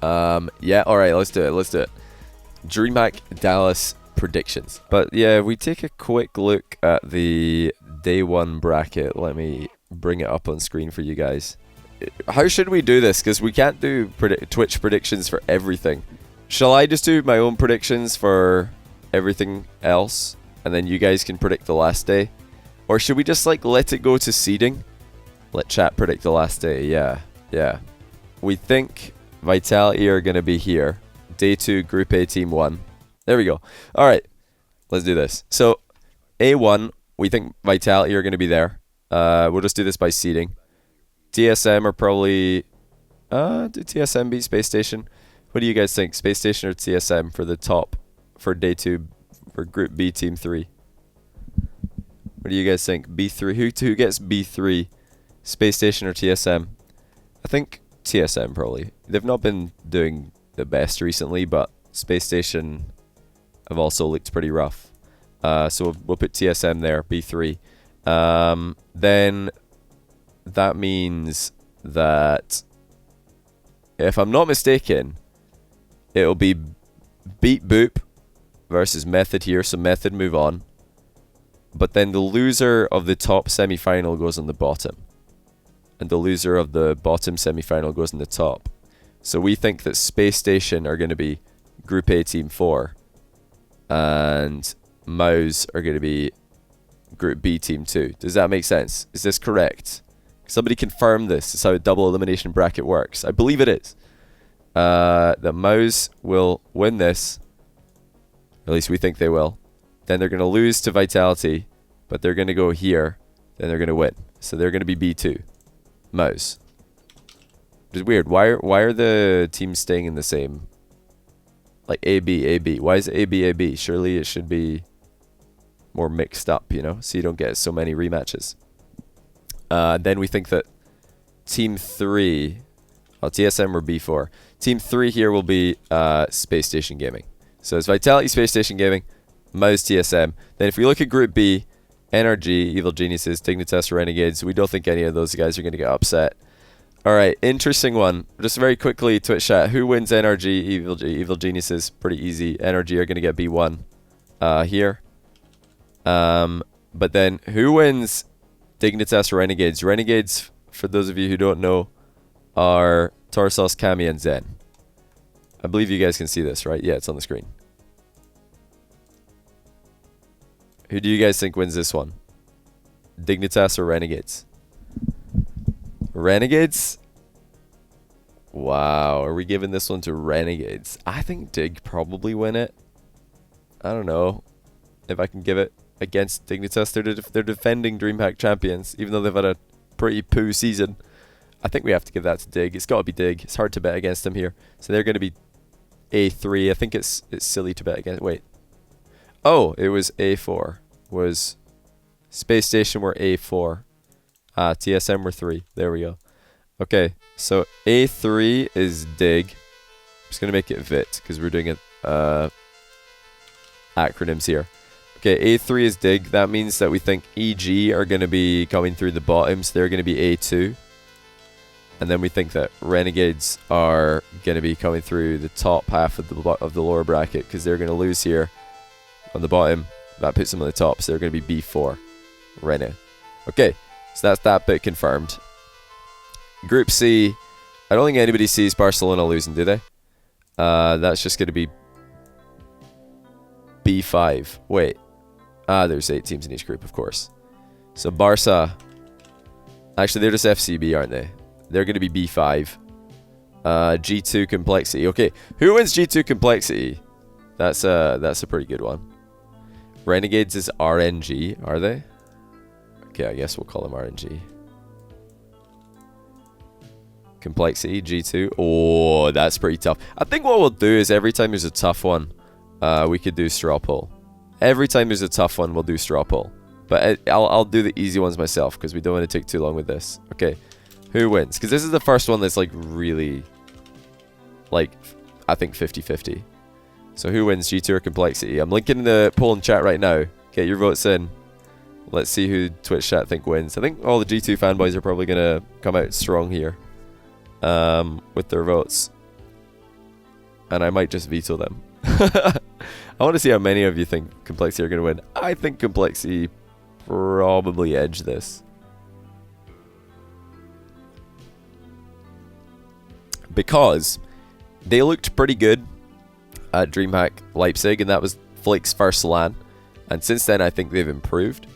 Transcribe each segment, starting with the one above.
Yeah, alright, let's do it. DreamHack Dallas predictions. But yeah, we take a quick look at the day one bracket. Let me bring it up on screen for you guys. How should we do this? Because we can't do Twitch predictions for everything. Shall I just do my own predictions for everything else? And then you guys can predict the last day? Or should we just like let it go to seeding? Let chat predict the last day. Yeah. We think Vitality are going to be here. Day 2, Group A, Team 1. There we go. Alright, let's do this. So, A1, we think Vitality are going to be there. We'll just do this by seeding. TSM are probably... do TSM beat Space Station? What do you guys think? Space Station or TSM for the top for Day 2 for Group B, Team 3? What do you guys think? B3. Who gets B3? Space Station or TSM? I think TSM probably. They've not been doing the best recently, but Space Station have also looked pretty rough. So we'll put TSM there, B3. Then that means that, if I'm not mistaken, it'll be Beat Boop versus Method here, so Method move on. But then the loser of the top semi-final goes on the bottom. And the loser of the bottom semi-final goes on the top. So we think that Space Station are going to be Group A Team 4. And Mouse are going to be Group B Team 2. Does that make sense? Is this correct? Somebody confirm this. This is how a double elimination bracket works. I believe it is. The Mouse will win this. At least we think they will. Then they're going to lose to Vitality. But they're going to go here. Then they're going to win. So they're going to be B2. Mouse. Which is weird. Why are the teams staying in the same? Like AB, AB. Why is it AB, AB? Surely it should be more mixed up, you know? So you don't get so many rematches. Then we think that Team 3... Oh, TSM or B4. Team 3 here will be Space Station Gaming. So it's Vitality, Space Station Gaming, Mouse, TSM. Then if we look at Group B, NRG, Evil Geniuses, Dignitas, Renegades, we don't think any of those guys are going to get upset. Alright, interesting one. Just very quickly, Twitch chat. Who wins NRG, Evil Geniuses? Pretty easy. NRG are going to get B1 here. But then, who wins Dignitas, Renegades? Renegades, for those of you who don't know, are Torsos, Kami, and Zen. I believe you guys can see this, right? Yeah, it's on the screen. Who do you guys think wins this one? Dignitas or Renegades? Renegades? Wow, are we giving this one to Renegades? I think Dig probably win it. I don't know if I can give it against Dignitas. They're defending DreamHack champions, even though they've had a pretty poo season. I think we have to give that to Dig. It's got to be Dig. It's hard to bet against them here. So they're going to be A3. I think it's silly to bet against. Wait. Oh, it was A4. Was Space Station were A4. TSM were 3. There we go. Okay, so A3 is Dig. I'm just going to make it VIT because we're doing it acronyms here. Okay, A3 is Dig. That means that we think EG are going to be coming through the bottom, so they're going to be A2. And then we think that Renegades are going to be coming through the top half of the lower bracket because they're going to lose here on the bottom. That puts them on the top, so they're going to be B4. Rene. Okay, so that's that bit confirmed. Group C, I don't think anybody sees Barcelona losing, do they? That's just going to be B5. Wait. There's 8 teams in each group, of course. So Barca, actually they're just FCB, aren't they? They're going to be B5. G2 Complexity. Okay, who wins G2 Complexity? That's a pretty good one. Renegades is RNG, are they? Okay, I guess we'll call them RNG. Complexity, G2. Oh, that's pretty tough. I think what we'll do is every time there's a tough one, we could do straw poll. Every time there's a tough one, we'll do straw poll. But I'll do the easy ones myself because we don't want to take too long with this. Okay, who wins? Because this is the first one that's like really, like, I think 50-50. So who wins, G2 or Complexity? I'm linking the poll in chat right now. Get your votes in. Let's see who Twitch chat think wins. I think all the G2 fanboys are probably going to come out strong here with their votes. and I might just veto them. I want to see how many of you think Complexity are going to win. I think Complexity probably edge this. Because they looked pretty good at DreamHack Leipzig, and that was Flake's first LAN. And since then, I think they've improved.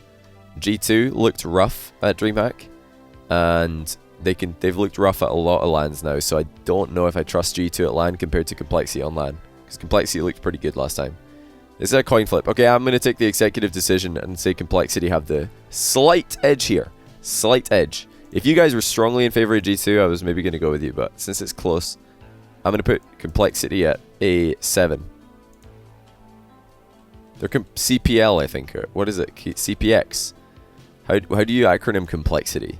G2 looked rough at DreamHack, and they've looked rough at a lot of LANs now. So I don't know if I trust G2 at LAN compared to Complexity on LAN, because Complexity looked pretty good last time. This is a coin flip. Okay, I'm going to take the executive decision and say Complexity have the slight edge here. Slight edge. If you guys were strongly in favor of G2, I was maybe going to go with you, but since it's close, I'm going to put Complexity at a 7. They're CPL, I think. Or what is it? CPX. How do you acronym Complexity?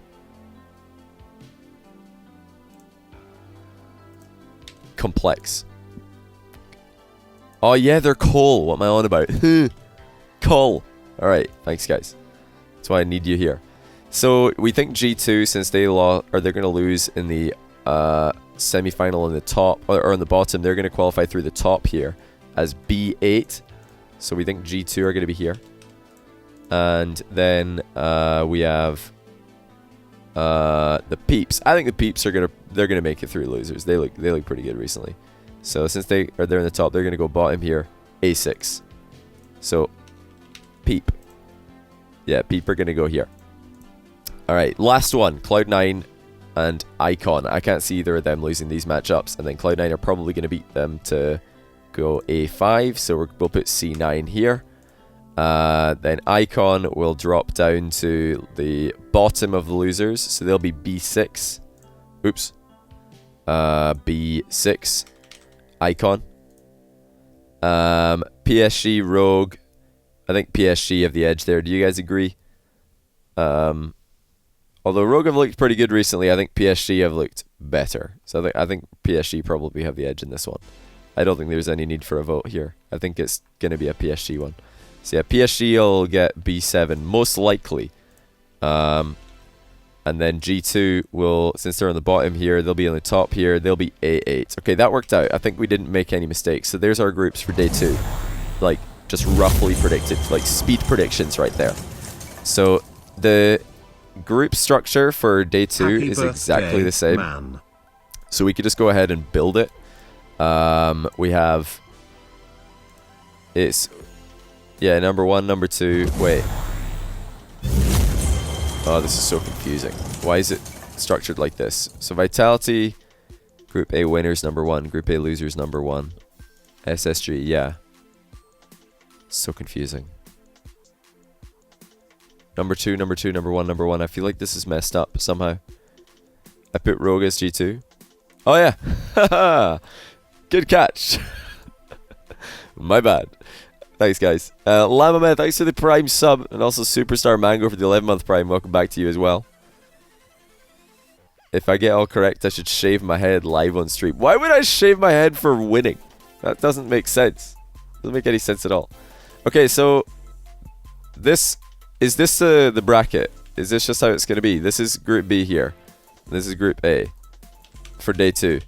Complex. Oh yeah, they're Cole. What am I on about? Cole. Alright, thanks guys. That's why I need you here. So we think G2, since they're going to lose in the semi-final in the top, or in the bottom, they're going to qualify through the top here as B8. So we think G2 are going to be here. And then we have the Peeps. I think the Peeps are they're gonna make it through losers. They look pretty good recently. So since they're in the top, they're gonna go bottom here, A6. So Peep. Yeah, Peep are gonna go here. Alright, last one, Cloud9 and Icon. I can't see either of them losing these matchups, and then Cloud9 are probably gonna beat them to go A5, so we'll put C9 here. Then Icon will drop down to the bottom of the losers, so they'll be B6. Oops. B6. Icon. PSG, Rogue. I think PSG have the edge there. Do you guys agree? Although Rogue have looked pretty good recently, I think PSG have looked better. So I think PSG probably have the edge in this one. I don't think there's any need for a vote here. I think it's going to be a PSG one. So yeah, PSG will get B7, most likely. And then G2 will, since they're on the bottom here, they'll be on the top here, they'll be A8. Okay, that worked out. I think we didn't make any mistakes. So there's our groups for day 2. Like, just roughly predicted, like speed predictions right there. So the group structure for day 2 is exactly the same. Man. So we could just go ahead and build it. We have, it's, yeah, number 1, number 2, wait. Oh, this is so confusing. Why is it structured like this? So Vitality, Group A winners number 1, Group A losers number 1. SSG, yeah. So confusing. Number 2, number 2, number 1, number 1. I feel like this is messed up somehow. I put Rogue as G2. Oh yeah. Good catch. My bad. Thanks, guys. Lamamed, thanks for the Prime sub, and also Superstar Mango for the 11-month Prime. Welcome back to you as well. If I get all correct, I should shave my head live on stream. Why would I shave my head for winning? That doesn't make sense. Doesn't make any sense at all. Okay, so is this the bracket? Is this just how it's going to be? This is Group B here. This is Group A for day 2.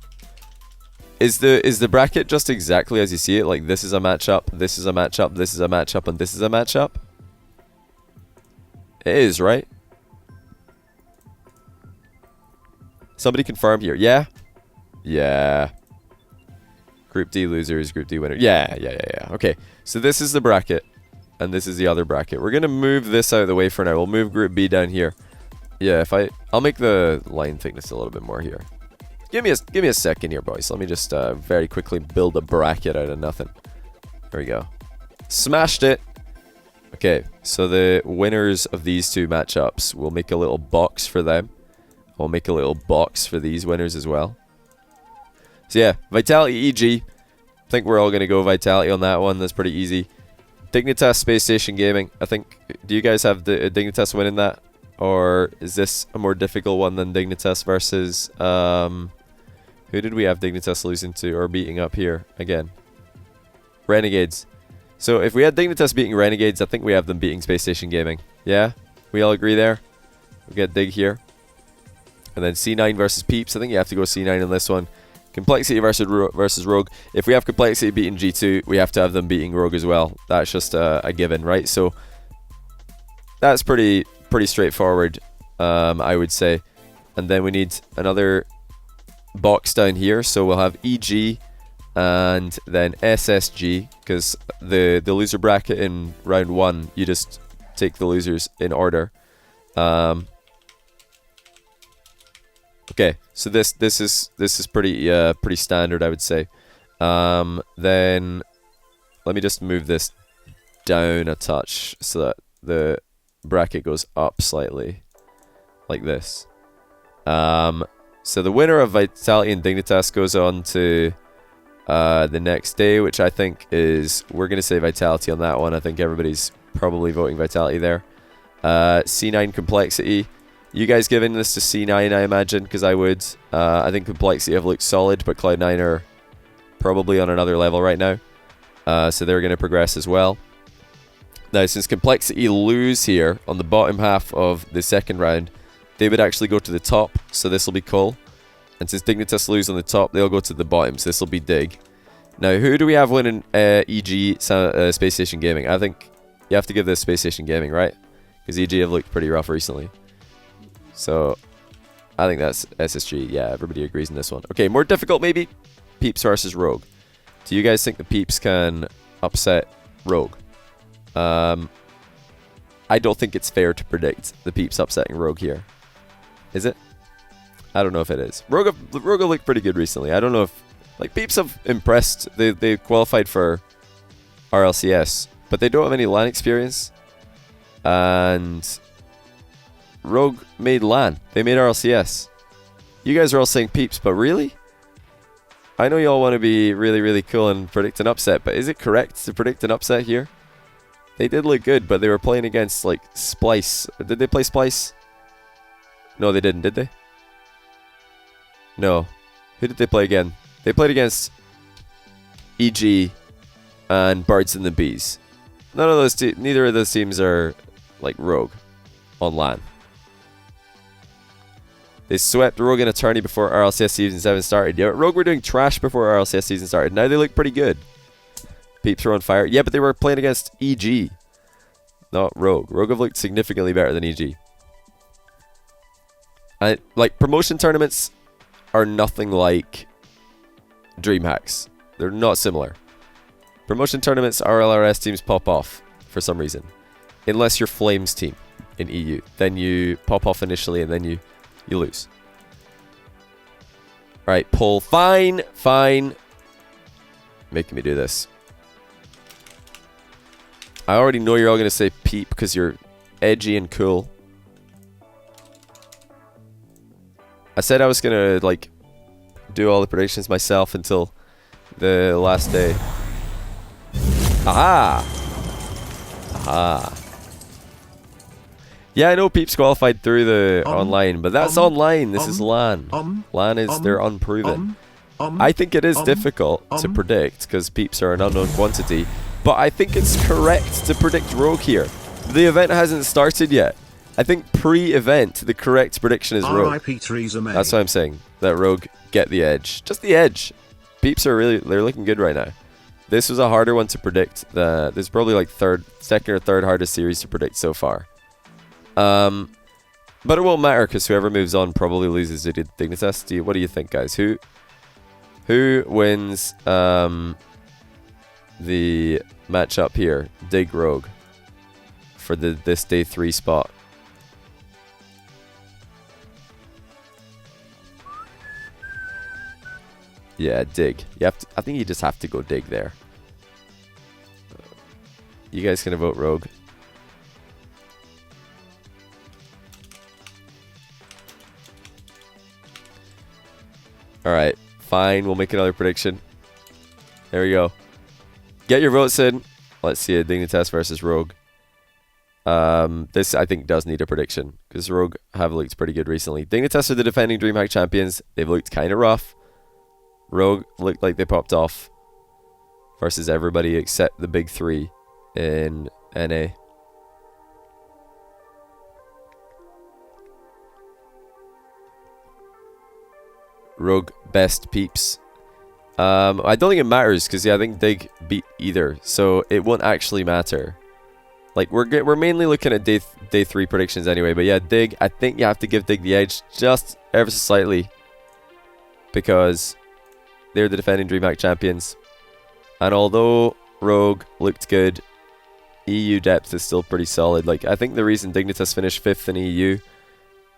Is the bracket just exactly as you see it? Like, this is a matchup, this is a matchup, this is a matchup, and this is a matchup? It is, right? Somebody confirm here. Yeah? Yeah. Group D losers, Group D winners. Yeah. Okay, so this is the bracket, and this is the other bracket. We're going to move this out of the way for now. We'll move Group B down here. Yeah, I'll make the line thickness a little bit more here. Give me a second here, boys. Let me just very quickly build a bracket out of nothing. There we go. Smashed it. Okay, so the winners of these 2 matchups, we'll make a little box for them. We'll make a little box for these winners as well. So yeah, Vitality EG. I think we're all going to go Vitality on that one. That's pretty easy. Dignitas Space Station Gaming. I think, do you guys have the Dignitas winning that? Or is this a more difficult one than Dignitas versus... who did we have Dignitas losing to or beating up here again? Renegades. So if we had Dignitas beating Renegades, I think we have them beating Space Station Gaming. Yeah? We all agree there? We get Dig here. And then C9 versus Peeps. I think you have to go C9 in this one. Complexity versus Rogue. If we have Complexity beating G2, we have to have them beating Rogue as well. That's just a given, right? So that's pretty straightforward, I would say. And then we need another box down here. So we'll have EG and then SSG, because the loser bracket in round 1, you just take the losers in order. Okay, so this is pretty standard, I would say. Then let me just move this down a touch so that the bracket goes up slightly, like this. So the winner of Vitality and Dignitas goes on to the next day, which I think is, we're going to say Vitality on that one. I think everybody's probably voting Vitality there. C9 Complexity. You guys giving this to C9, I imagine, because I would. I think Complexity have looked solid, but Cloud9 are probably on another level right now. So they're going to progress as well. Now, since Complexity lose here on the bottom half of the second round, they would actually go to the top, so this will be cool. And since Dignitas lose on the top, they'll go to the bottom, so this will be Dig. Now, who do we have winning EG Space Station Gaming? I think you have to give this Space Station Gaming, right? Because EG have looked pretty rough recently. So, I think that's SSG. Yeah, everybody agrees on this one. Okay, more difficult maybe? Peeps versus Rogue. Do you guys think the Peeps can upset Rogue? I don't think it's fair to predict the Peeps upsetting Rogue here. Is it? I don't know if it is. Rogue have looked pretty good recently. I don't know if... Like, Peeps have impressed. They qualified for RLCS, but they don't have any LAN experience. And Rogue made LAN. They made RLCS. You guys are all saying Peeps, but really? I know you all want to be really cool and predict an upset, but is it correct to predict an upset here? They did look good, but they were playing against, like, Splice. Did they play Splice? No, they didn't, did they? No. Who did they play again? They played against EG and Birds and the Bees. Neither of those teams are like Rogue on LAN. They swept Rogue in a tourney before RLCS Season 7 started. Yeah, Rogue were doing trash before RLCS Season started. Now they look pretty good. Peeps are on fire. Yeah, but they were playing against EG, not Rogue. Rogue have looked significantly better than EG. And, like, promotion tournaments are nothing like DreamHacks. They're not similar. Promotion tournaments, RLRS teams pop off for some reason. Unless you're Flames team in EU. Then you pop off initially and then you lose. Alright, pull. Fine. Making me do this. I already know you're all going to say Peep because you're edgy and cool. I said I was going to, like, do all the predictions myself until the last day. Aha! Yeah, I know Peeps qualified through the online, but that's online. This is LAN. LAN is, they're unproven. I think it is difficult to predict because Peeps are an unknown quantity, but I think it's correct to predict Rogue here. The event hasn't started yet. I think pre-event, the correct prediction is Rogue. That's what I'm saying. That Rogue get the edge. Just the edge. Peeps are they're looking good right now. This was a harder one to predict. This is probably like second or third hardest series to predict so far. But it won't matter because whoever moves on probably loses to Dignitas. What do you think, guys? Who wins the matchup here? Dig Rogue for this day 3 spot. Yeah, Dig. You have to, I think you just have to go Dig there. You guys gonna vote Rogue? Alright, fine. We'll make another prediction. There we go. Get your votes in. Let's see a Dignitas versus Rogue. This, I think, does need a prediction because Rogue have looked pretty good recently. Dignitas are the defending DreamHack champions. They've looked kind of rough. Rogue looked like they popped off versus everybody except the big 3 in NA. Rogue best Peeps. I don't think it matters because I think Dig beat either, so it won't actually matter. Like we're mainly looking at day 3 predictions anyway, but yeah, Dig. I think you have to give Dig the edge just ever so slightly because they're the defending DreamHack champions, and although Rogue looked good, EU depth is still pretty solid. Like I think the reason Dignitas finished 5th in EU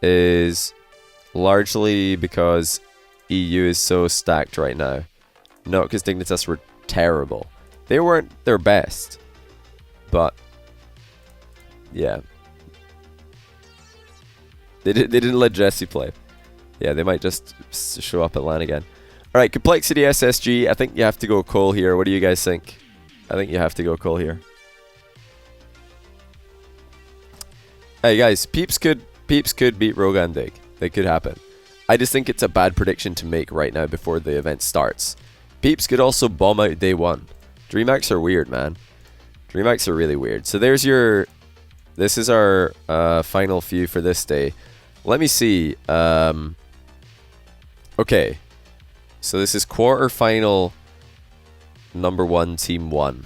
is largely because EU is so stacked right now. Not because Dignitas were terrible. They weren't their best. But yeah. They didn't let Jesse play. Yeah, they might just show up at LAN again. Alright, Complexity SSG. I think you have to go Cole here. What do you guys think? I think you have to go Cole here. Hey guys, Peeps could beat Rogue and Dig. They could happen. I just think it's a bad prediction to make right now before the event starts. Peeps could also bomb out day 1. DreamHacks are weird, man. DreamHacks are really weird. So there's your... This is our final few for this day. Let me see. Okay. So this is quarterfinal number 1, team 1.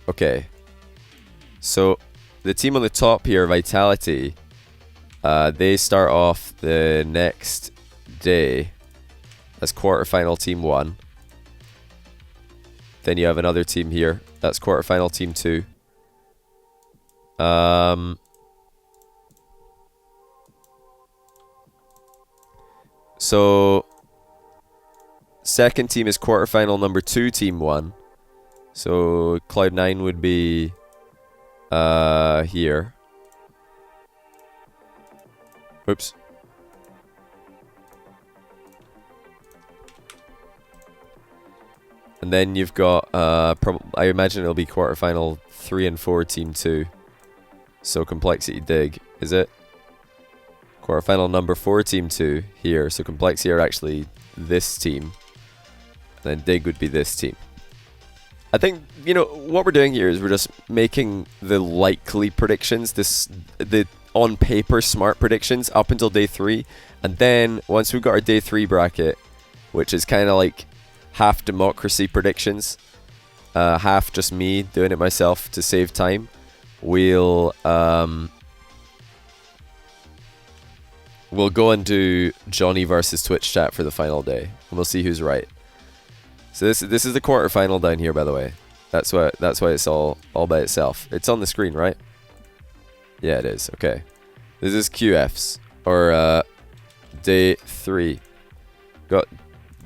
Okay. So the team on the top here, Vitality, they start off the next day as quarterfinal team 1. Then you have another team here. That's quarterfinal team 2. So second team is quarterfinal number 2 team 1. So Cloud9 would be here. Oops. And then you've got, I imagine it'll be quarterfinal 3 and 4 team 2. So Complexity Dig, is it? Quarterfinal number 4 team 2 here. So Complexity are actually this team. And then Dig would be this team. I think, you know, what we're doing here is we're just making the likely predictions, the on paper smart predictions up until day 3. And then once we've got our day 3 bracket, which is kind of like half democracy predictions, half just me doing it myself to save time, we'll go and do Johnny versus Twitch chat for the final day, and we'll see who's right. So this is the quarterfinal down here, by the way. That's why it's all by itself. It's on the screen, right? Yeah, it is. Okay. This is QFs, or day 3. Got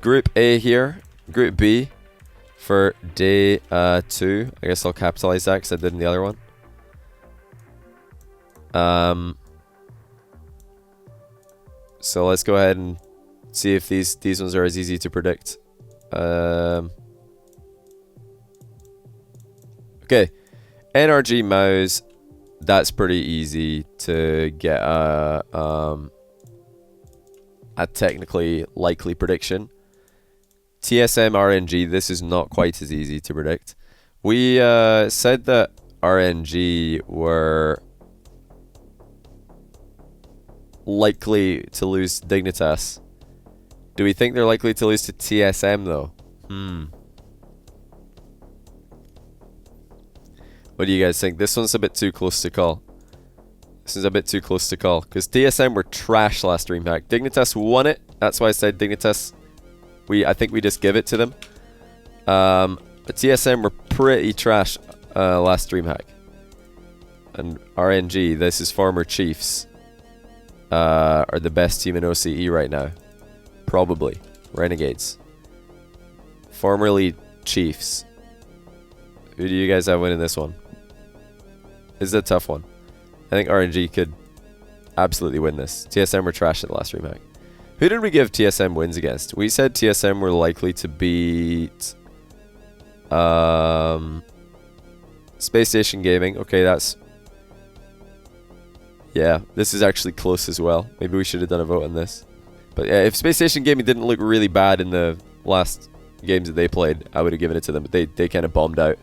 Group A here, Group B for day 2. I guess I'll capitalize that because I did in the other one. So let's go ahead and see if these ones are as easy to predict. Okay, NRG Mouse, that's pretty easy to get a technically likely prediction. TSM RNG, this is not quite as easy to predict. We said that RNG were likely to lose Dignitas. Do we think they're likely to lose to TSM though? What do you guys think? This one's a bit too close to call. This is a bit too close to call because TSM were trash last DreamHack. Dignitas won it. That's why I said Dignitas. I think we just give it to them. But TSM were pretty trash last DreamHack. And RNG, this is former Chiefs, are the best team in OCE right now. Probably. Renegades. Formerly Chiefs. Who do you guys have winning this one? This is a tough one. I think RNG could absolutely win this. TSM were trash at the last DreamHack. Who did we give TSM wins against? We said TSM were likely to beat Space Station Gaming. Okay, that's... Yeah, this is actually close as well. Maybe we should have done a vote on this. But yeah, if Space Station Gaming didn't look really bad in the last games that they played, I would have given it to them. But they kind of bombed out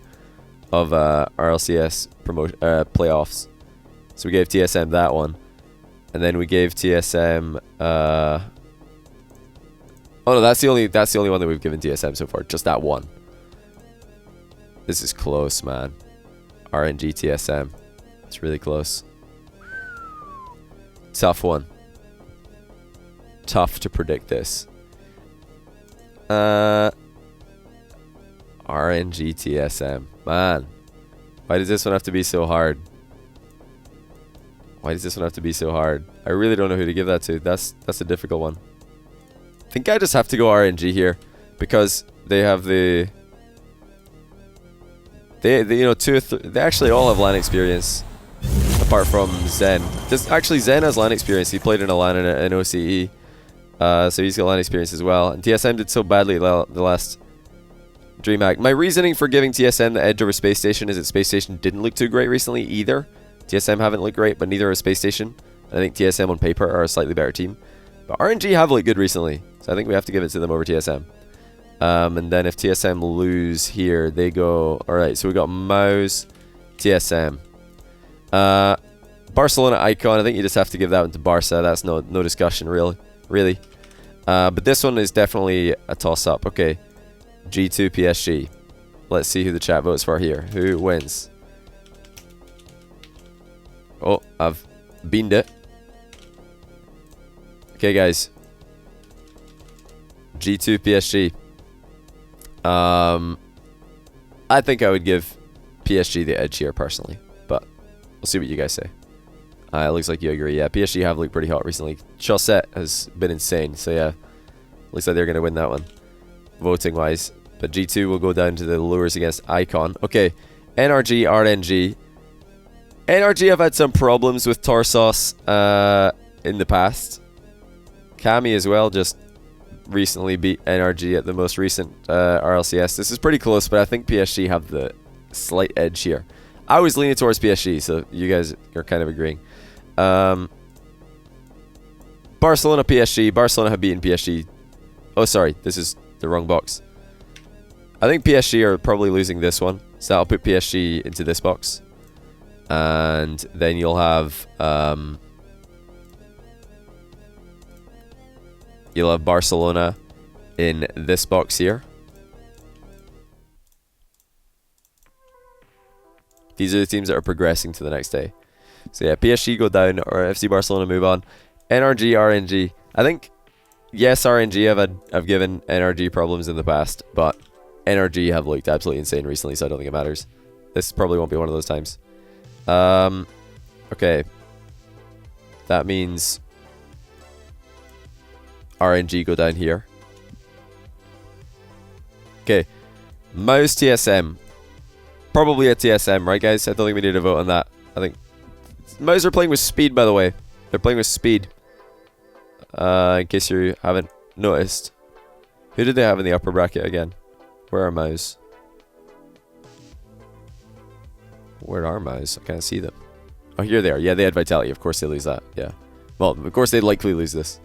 of RLCS playoffs. So we gave TSM that one. And then we gave TSM... Oh no, that's the only one that we've given TSM so far. Just that one. This is close, man. RNG TSM. It's really close. Tough one. Tough to predict this. RNG TSM. Man. Why does this one have to be so hard? Why does this one have to be so hard? I really don't know who to give that to. That's a difficult one. I think I just have to go RNG here because they have the they you know they actually all have LAN experience apart from Zen. Actually Zen has LAN experience. He played in a LAN and an OCE, so he's got LAN experience as well. And TSM did so badly the last DreamHack. My reasoning for giving TSM the edge over Space Station is that Space Station didn't look too great recently either. TSM haven't looked great, but neither has Space Station. I think TSM on paper are a slightly better team. But RNG have looked good recently, so I think we have to give it to them over TSM. And then if TSM lose here, they go... Alright, so we got Mouse, TSM. Barcelona Icon, I think you just have to give that one to Barca. That's no discussion, really. But this one is definitely a toss-up. Okay, G2 PSG. Let's see who the chat votes for here. Who wins? Oh, I've beamed it. Okay, guys. G2 PSG. I think I would give PSG the edge here personally, but we'll see what you guys say. It looks like you agree. Yeah, PSG have looked pretty hot recently. Chaussette has been insane, so yeah, looks like they're going to win that one, voting wise. But G2 will go down to the lures against Icon. Okay, NRG, RNG. NRG have had some problems with Torsos in the past. Kami as well just recently beat NRG at the most recent RLCS. This is pretty close, but I think PSG have the slight edge here. I was leaning towards PSG, so you guys are kind of agreeing. Barcelona, PSG. Barcelona have beaten PSG. Oh, sorry, this is the wrong box. I think PSG are probably losing this one, so I'll put PSG into this box. And then you'll have Barcelona in this box here. These are the teams that are progressing to the next day. So yeah, PSG go down, or FC Barcelona move on. NRG, RNG. I think, yes, RNG have given NRG problems in the past, but NRG have looked absolutely insane recently, so I don't think it matters. This probably won't be one of those times. Okay. That means RNG go down here. Okay. Mouse TSM. Probably a TSM, right guys? I don't think we need to vote on that. I think Mouse are playing with speed, by the way. They're playing with speed. In case you haven't noticed. Who did they have in the upper bracket again? Where are Mouse? Where are Mouse? I can't see them. Oh, here they are. Yeah, they had Vitality. Of course they lose that. Yeah. Well, of course they'd likely lose this.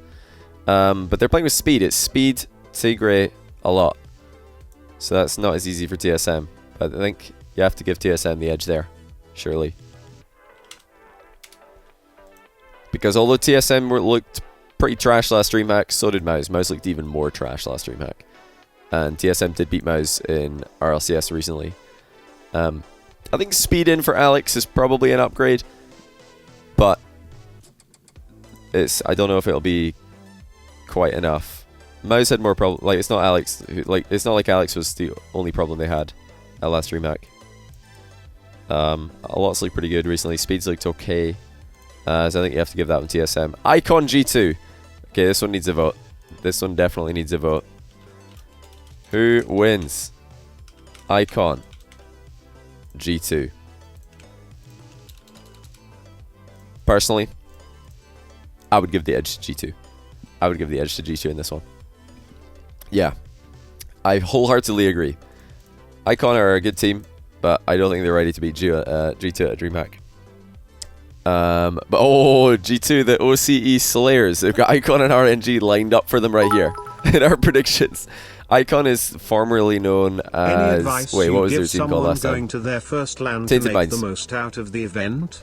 But they're playing with speed. It's speed, Tigray, a lot. So that's not as easy for TSM. But I think you have to give TSM the edge there. Surely. Because although TSM looked pretty trash last DreamHack, so did Mouse. Mouse looked even more trash last DreamHack. And TSM did beat Mouse in RLCS recently. I think speed in for Alex is probably an upgrade, but I don't know if it'll be quite enough. Mouse had more problem. Like, it's not Alex. It's not like Alex was the only problem they had at last DreamHack. A lot's looked pretty good recently. Speed's looked okay. So I think you have to give that one TSM. Icon G2. Okay, this one needs a vote. This one definitely needs a vote. Who wins? Icon G2. Personally, I would give the edge to G2. I would give the edge to G2 in this one. Yeah, I wholeheartedly agree. Icon are a good team, but I don't think they're ready to beat G2 at DreamHack. But oh, G2, the OCE Slayers. They've got Icon and RNG lined up for them right here in our predictions. Icon is formerly known as... Wait, what was their team called last time? Going to their first LAN to make the most out of the event?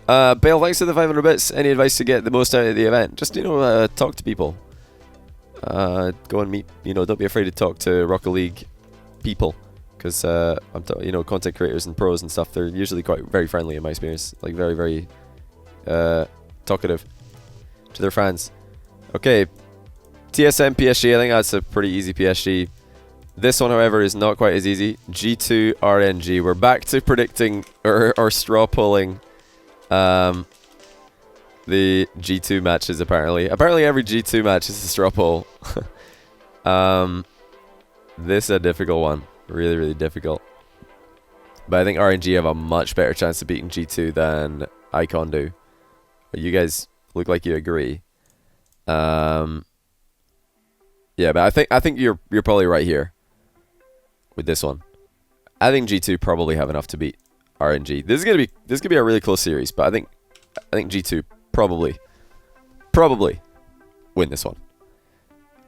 Bale, thanks for the 500 bits. Any advice to get the most out of the event? Just, talk to people. go and meet, don't be afraid to talk to Rocket League people, because content creators and pros and stuff, they're usually very friendly in my experience, like very, very talkative to their fans. Okay, TSM PSG, I think that's a pretty easy PSG. This one, however, is not quite as easy. G2 RNG. We're back to predicting or straw polling the G2 matches, apparently. Apparently every G2 match is a straw poll. This is a difficult one. Really, really difficult. But I think RNG have a much better chance of beating G2 than Icon do. But you guys look like you agree. Yeah, but I think you're probably right here with this one. I think G2 probably have enough to beat RNG. This is gonna be a really close series, but I think G2 probably win this one.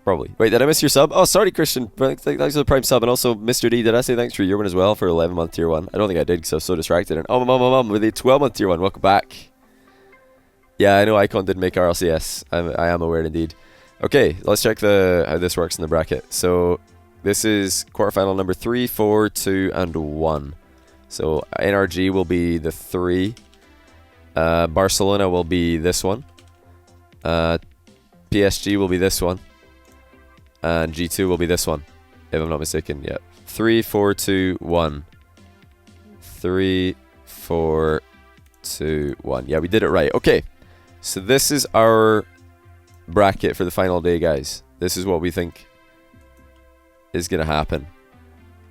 Probably. Wait, did I miss your sub? Oh, sorry, Christian. Thanks for the Prime sub, and also Mr. D. Did I say thanks for your one as well for 11-month tier 1? I don't think I did because I was so distracted. And oh, my mom with the 12-month tier 1. Welcome back. Yeah, I know Icon did make RLCS. I am aware indeed. Okay, let's check how this works in the bracket. So this is quarterfinal number 3, 4, 2, and 1. So NRG will be the 3. Barcelona will be this one. PSG will be this one. And G2 will be this one, if I'm not mistaken. Yeah. 3, 4, 2, 1. 3, 4, 2, 1. Yeah, we did it right. Okay. So this is our bracket for the final day, guys. This is what we think is going to happen.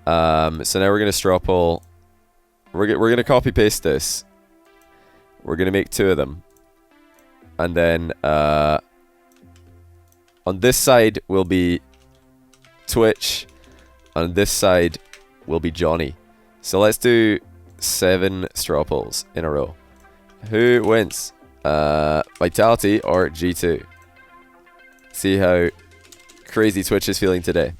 So now we're going to straw poll. We're going to copy paste this. We're going to make 2 of them. And then on this side will be Twitch. On this side will be Johnny. So let's do 7 straw polls in a row. Who wins? Vitality or G2? See how crazy Twitch is feeling today.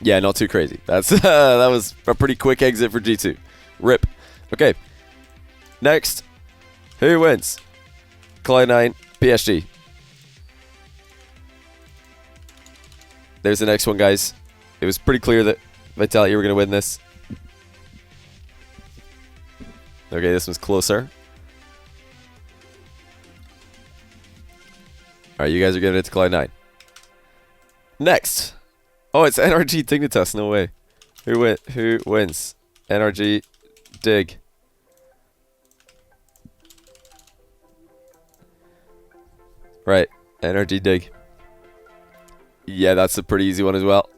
Yeah, not too crazy. That was a pretty quick exit for G2. RIP. Okay. Next. Who wins? Cloud9, PSG. There's the next one, guys. It was pretty clear that Vitality were going to win this. Okay, this one's closer. Alright, you guys are giving it to Cloud9. Next. Oh, it's NRG Dignitas. No way. Who wins? NRG Dig. Right. NRG Dig. Yeah, that's a pretty easy one as well.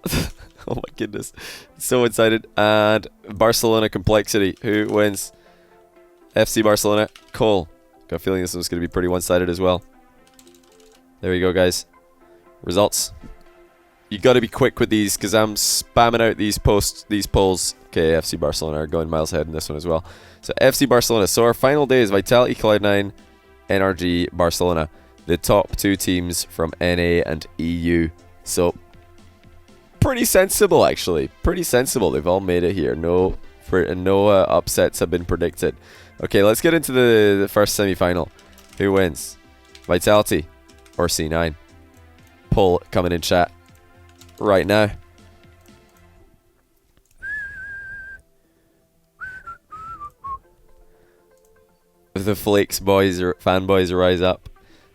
Oh my goodness. So excited. And Barcelona Complexity. Who wins? FC Barcelona. Cole. Got a feeling this one's going to be pretty one-sided as well. There you go, guys. Results. You got to be quick with these because I'm spamming out these polls. Okay, FC Barcelona are going miles ahead in this one as well. So FC Barcelona. So our final day is Vitality, Cloud9, NRG, Barcelona. The top 2 teams from NA and EU. So pretty sensible, actually. Pretty sensible. They've all made it here. No upsets have been predicted. Okay, let's get into the first semi-final. Who wins? Vitality or C9? Poll coming in chat right now. The Flakes boys or fanboys rise up.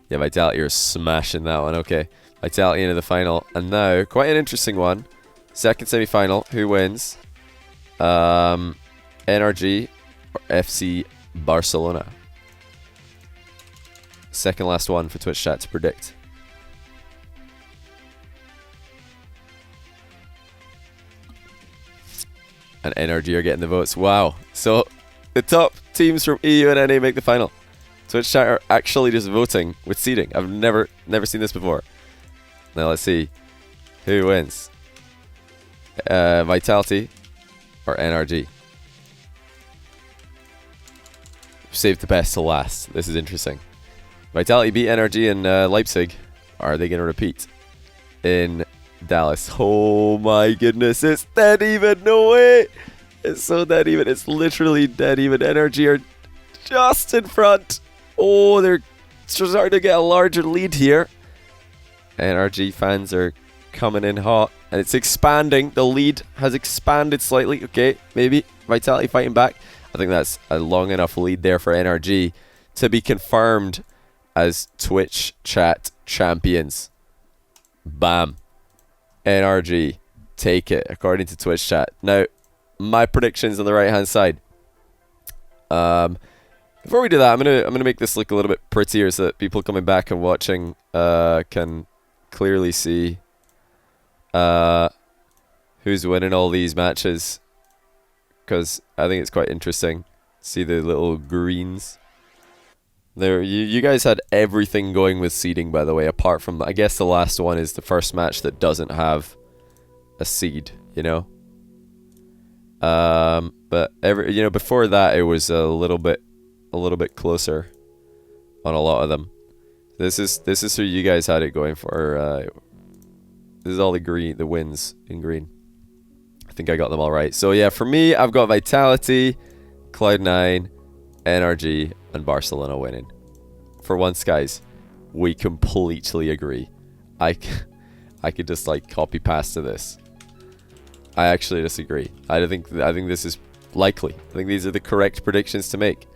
Yeah, Vitality are smashing that one. Okay, Vitality into the final, and now quite an interesting one. Second semi-final. Who wins? NRG or FC Barcelona? Second last one for Twitch chat to predict. And NRG are getting the votes. Wow. So the top teams from EU and NA make the final. Twitch chat are actually just voting with seeding. I've never seen this before. Now let's see who wins. Vitality or NRG? Save the best to last. This is interesting. Vitality beat NRG in Leipzig. Are they going to repeat in Dallas? Oh my goodness, it's dead even. No way. It's so dead even. It's literally dead even. NRG are just in front. Oh, they're starting to get a larger lead here. NRG fans are coming in hot, and it's expanding. The lead has expanded slightly. Okay, maybe Vitality fighting back. I think that's a long enough lead there for NRG to be confirmed as Twitch chat champions. Bam. NRG take it according to Twitch chat. Now, my predictions on the right hand side. Before we do that, I'm gonna make this look a little bit prettier so that people coming back and watching can clearly see who's winning all these matches, because I think it's quite interesting. See the little greens there. You guys had everything going with seeding, by the way, apart from, I guess the last one is the first match that doesn't have a seed, you know. But before that it was a little bit closer on a lot of them. This is who you guys had it going for. This is all the wins in green. I think I got them all right. So yeah, for me, I've got Vitality, Cloud9, NRG, and Barcelona winning. For once, guys, we completely agree. I could just like copy paste to this. I actually disagree. I think this is likely. I think these are the correct predictions to make.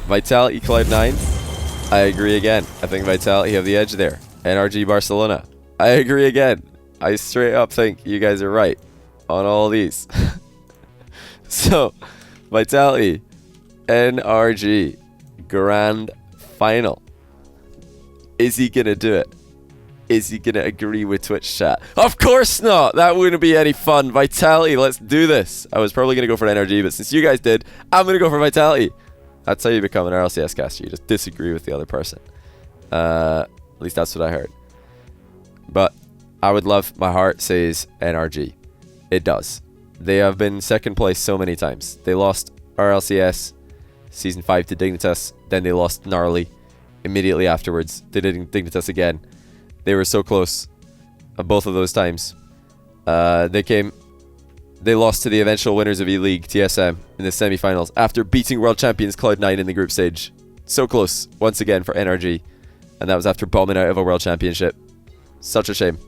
Vitality, Cloud9. I agree again. I think Vitality have the edge there. NRG, Barcelona. I agree again. I straight up think you guys are right on all these. So, Vitality, NRG, grand final. Is he gonna do it? Is he gonna agree with Twitch chat? Of course not! That wouldn't be any fun. Vitality, let's do this. I was probably gonna go for NRG, but since you guys did, I'm gonna go for Vitality. That's how you become an RLCS caster. You just disagree with the other person. At least that's what I heard. But I would love, my heart says NRG. It does. They have been second place so many times. They lost RLCS Season 5 to Dignitas. Then they lost Gnarly immediately afterwards. They did Dignitas again. They were so close both of those times. They lost to the eventual winners of E-League, TSM, in the semifinals after beating world champions Cloud9 in the group stage. So close, once again, for NRG. And that was after bombing out of a world championship. Such a shame.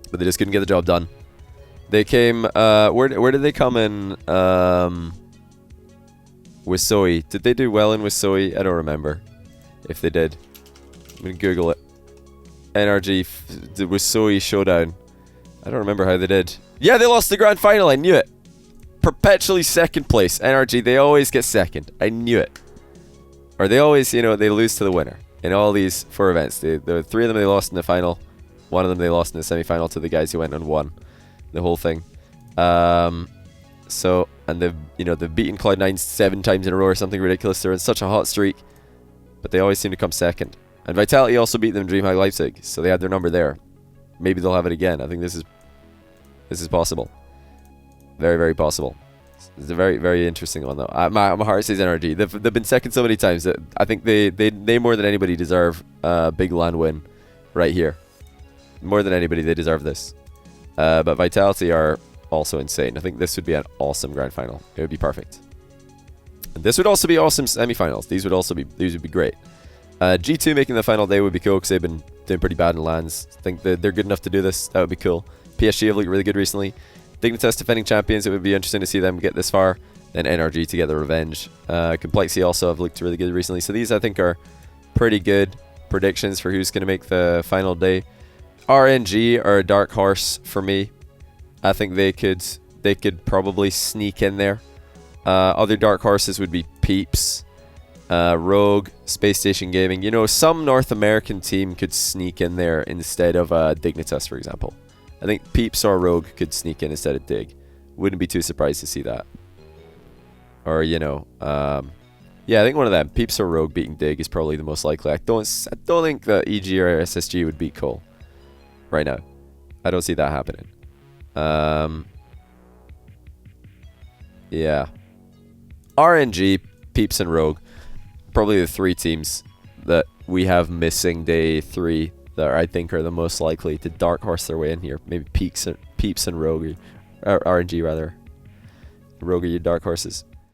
But they just couldn't get the job done. They came, where did they come in, Wisoi? Did they do well in Wisoi? I don't remember if they did. I'm going to Google it. NRG, the Wisoi Showdown. I don't remember how they did. Yeah, they lost the grand final. I knew it. Perpetually second place. NRG, they always get second. I knew it. Or they always, they lose to the winner in all these 4 events. The 3 of them they lost in the final. 1 of them they lost in the semi-final to the guys who went and won the whole thing. So, and they've beaten Cloud9 7 times in a row or something ridiculous. They're in such a hot streak, but they always seem to come second. And Vitality also beat them in DreamHack Leipzig, so they had their number there. Maybe they'll have it again. I think this is possible. Very, very possible. It's a very, very interesting one, though. My heart says NRG. They've been second so many times that I think they more than anybody deserve a big LAN win right here. More than anybody, they deserve this. But Vitality are also insane. I think this would be an awesome grand final. It would be perfect. And this would also be awesome semifinals. These would be great. G2 making the final day would be cool because they've been doing pretty bad in LANs. I think that they're good enough to do this. That would be cool. PSG have looked really good recently. Dignitas defending champions. It would be interesting to see them get this far. Then NRG to get the revenge. Complexity also have looked really good recently. So these I think are pretty good predictions for who's going to make the final day. RNG are a dark horse for me. I think they could probably sneak in there. Other dark horses would be Peeps, Rogue, Space Station Gaming. Some North American team could sneak in there instead of Dignitas, for example. I think Peeps or Rogue could sneak in instead of Dig. Wouldn't be too surprised to see that. Or yeah, I think one of them, Peeps or Rogue beating Dig, is probably the most likely. I don't think that EG or SSG would beat Cole right now. I don't see that happening. Yeah. RNG, Peeps, and Rogue, probably the 3 teams that we have missing day 3 that I think are the most likely to dark horse their way in here. Maybe Peeps and Rogue, or RNG rather. Rogue are your dark horses.